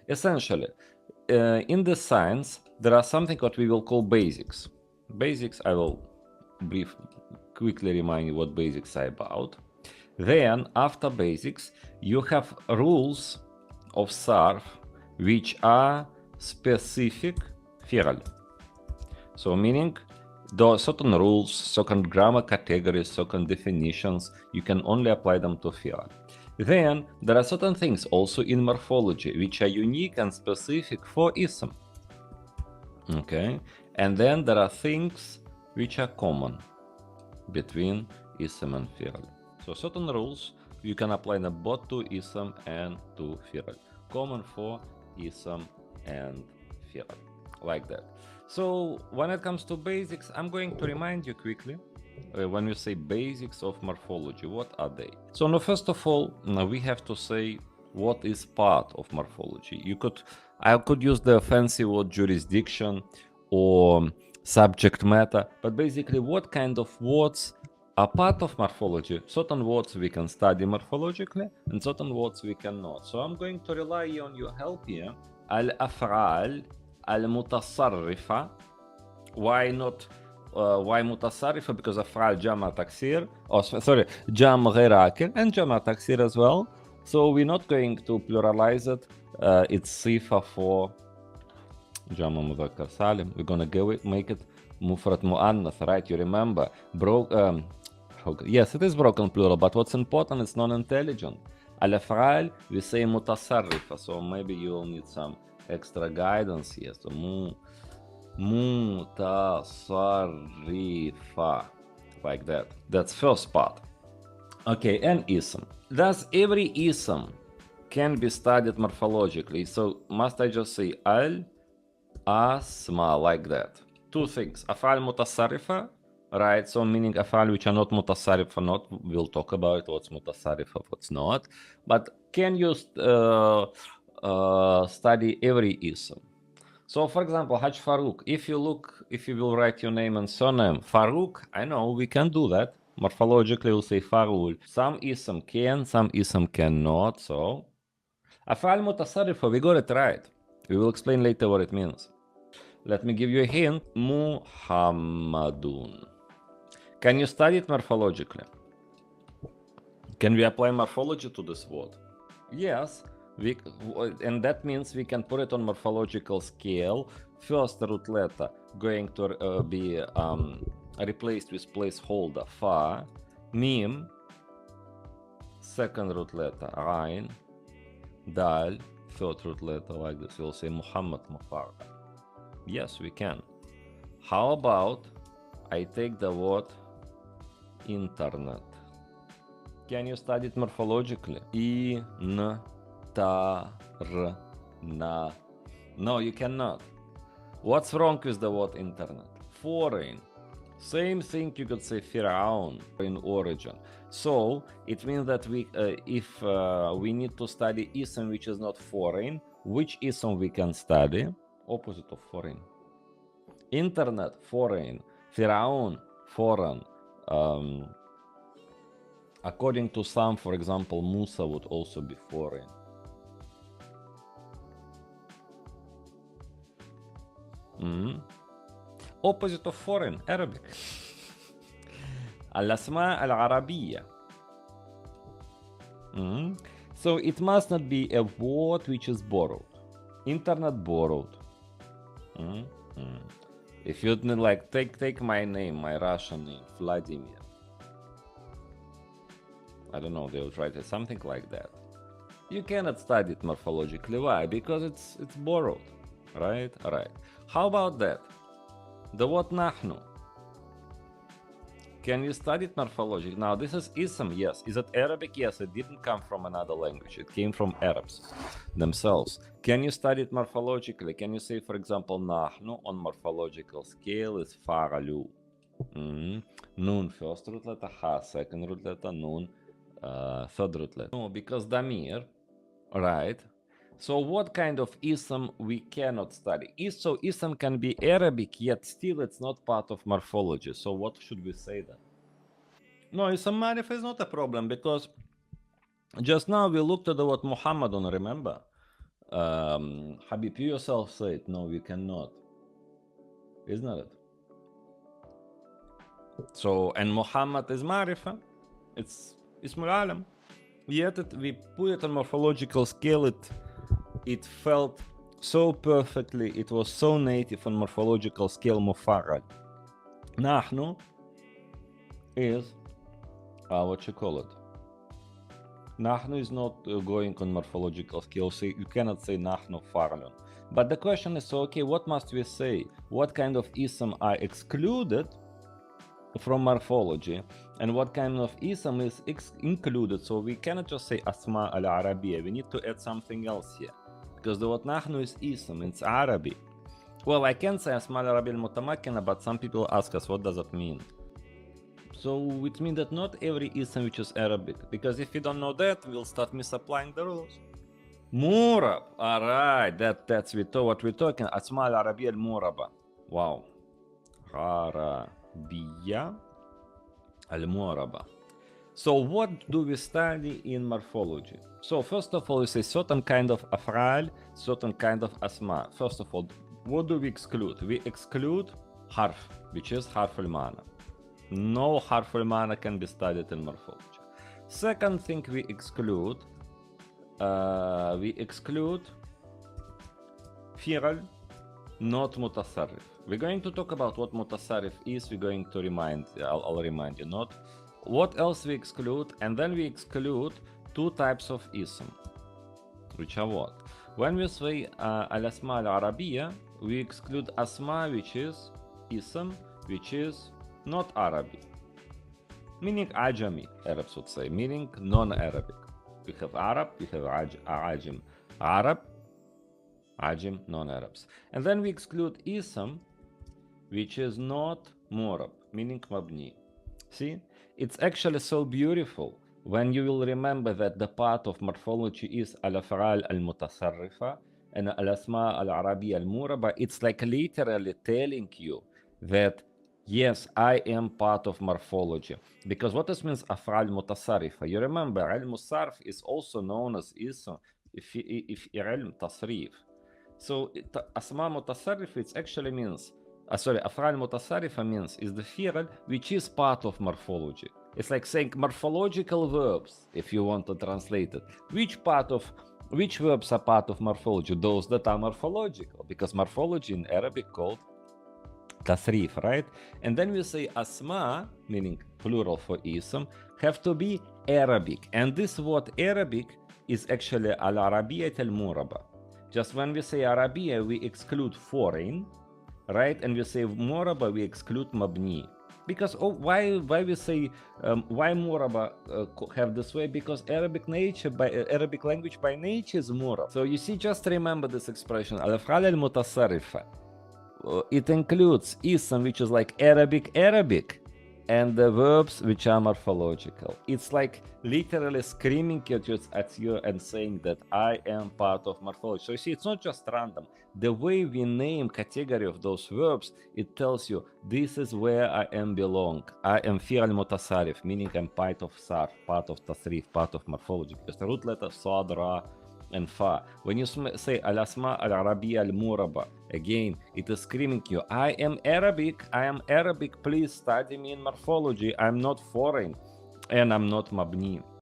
Essentially, in this science, there are something what we will call basics. Basics, I will quickly remind you what basics are about. Then, after basics, you have rules of Sarf which are specific feral. So meaning there are certain rules, certain grammar categories, certain definitions, you can only apply them to feral. Then there are certain things also in morphology which are unique and specific for ism. Okay, and then there are things which are common between ism and feral. So certain rules you can apply them both to ism and to feral. Common for ism and feral, like that. So when it comes to basics, I'm going to remind you quickly. When we say basics of morphology, what are they? So now, first of all, we have to say what is part of morphology. I could use the fancy word jurisdiction or subject matter, but basically what kind of words are part of morphology. Certain words we can study morphologically and certain words we cannot. So I'm going to rely on your help here. Al-af'al al-mutasarrifa. Why not? Why mutasarrifa? Because af'al jama taksir, jam غير akil and jama taksir as well. So we're not going to pluralize it. It's sifa for jama mudhakkar salim. We're gonna make it mufrad mu'annath, right? You remember, yes, it is broken plural, but what's important is non-intelligent. Al-af'al, we say mutasarrifa, so maybe you will need some extra guidance here. So mutasarrifa, like that. That's first part. Okay, and ism. Thus, every ism can be studied morphologically. So must I just say al-asma like that? Two things. Af'al mutasarrifa, right? So meaning af'al which are not mutasarrifa, not. We'll talk about what's mutasarrifa, what's not. But can you study every ism? So, for example, Haj Farouk, if you will write your name and surname, Farouk, I know we can do that. Morphologically, we'll say Farul. Some ism can, some ism cannot. So, Af'al mutasarrifa, we got it right. We will explain later what it means. Let me give you a hint. Muhammadun. Can you study it morphologically? Can we apply morphology to this word? Yes. And that means we can put it on morphological scale. First root letter going to be replaced with placeholder fa, mim, second root letter ain, dal, third root letter like this. We'll say Muhammad Mufar. Yes, we can. How about I take the word internet? Can you study it morphologically? No, you cannot. What's wrong with the word internet? Foreign. Same thing you could say Fir'aun in origin. So it means that if we need to study ism which is not foreign, which ism we can study? Opposite of foreign. Internet, foreign. Fir'aun, foreign. According to some, for example, Musa would also be foreign. Opposite of foreign, Arabic. Al-asma al-arabiyya. So it must not be a word which is borrowed. Internet borrowed. If you like, take my name, my Russian name, Vladimir. I don't know, they will try to something like that. You cannot study it morphologically. Why? Because it's borrowed. Right? Alright. How about that? The word nahnu. Can you study it morphologically? Now this is ism, yes. Is it Arabic? Yes, it didn't come from another language. It came from Arabs themselves. Can you study it morphologically? Can you say, for example, nahnu on morphological scale is fa'alu. Nun first root letter, ha second root letter, nun third root letter. No, because damir, right? So what kind of ism we cannot study? So ism can be Arabic, yet still it's not part of morphology. So what should we say then? No, ism ma'rif is not a problem because just now we looked at the word Muhammadun, remember? Habib, you yourself said, no, we cannot. Isn't it? So, and Muhammad is Marifa. It's Ismul Alam. Yet we put it on morphological scale, it felt so perfectly, it was so native on morphological scale, Mufarrad. Nahnu is, what you call it? Nahnu is not going on morphological scale, so you cannot say Nahnu Farlun. But the question is, so, okay, what must we say? What kind of ism are excluded from morphology, and what kind of ism is included? So we cannot just say Asma al-Arabiya, we need to add something else here. Because the word Nahnu is ism, it's Arabic. Well, I can say Asma al-Arabiya al-Mutamakkina, but some people ask us, what does it mean? So it means that not every ism which is Arabic, because if we don't know that, we'll start misapplying the rules. Murab, alright, that's what we're talking, Asma al-Arabiya al-Muraba. Wow. Arabiya al-Muraba. So what do we study in morphology? So first of all, we say certain kind of af'al, certain kind of asma. First of all, what do we exclude? We exclude harf, which is harf al-mana. No harf al-mana can be studied in morphology. Second thing we exclude fi'al, not mutasarrif. We're going to talk about what mutasarrif is. We're going to I'll remind you, not what else we exclude, and then we exclude two types of ism, which are what? When we say al-asma al-Arabiya, we exclude asma, which is ism, which is not Arabic, meaning Ajami, Arabs would say, meaning non-Arabic. We have Arab, we have Ajam. Arab, Ajam, non-Arabs. And then we exclude ism, which is not Murab, meaning Mabni. See, it's actually so beautiful when you will remember that the part of morphology is al-af'al al-mutasarrifa and al-asma al-Arabiya al-Muraba. It's like literally telling you that yes, I am part of morphology. Because what this means, af'al mutasarrifa? You remember, ilm sarf is also known as ism, if ilm tasreef. So asma mutasarrifa, it actually means, af'al mutasarrifa means is the fi'l which is part of morphology. It's like saying morphological verbs, if you want to translate it. Which verbs are part of morphology? Those that are morphological, because morphology in Arabic called Tasreef, right? And then we say asma, meaning plural for ism, have to be Arabic. And this word Arabic is actually al-Arabiyyat al-Muraba. Just when we say Arabiya, we exclude foreign, right? And we say Muraba, we exclude Mabni. Because why we say why Muraba have this way? Because Arabic language by nature is Murab. So you see, just remember this expression, al-af'al al-mutasarrifa. It includes ism, which is like Arabic, and the verbs which are morphological. It's like literally screaming at you and saying that I am part of morphology. So you see, it's not just random. The way we name category of those verbs, it tells you this is where I am belong. I am fi'al mutasarrif, meaning I'm part of sarf, part of tasrif, part of morphology. Because the root letters sad, ra, and fa. When you say al-asma al-Arabiya al-Muraba, again, it is screaming you, I am Arabic, please study me in morphology, I'm not foreign, and I'm not Mabni.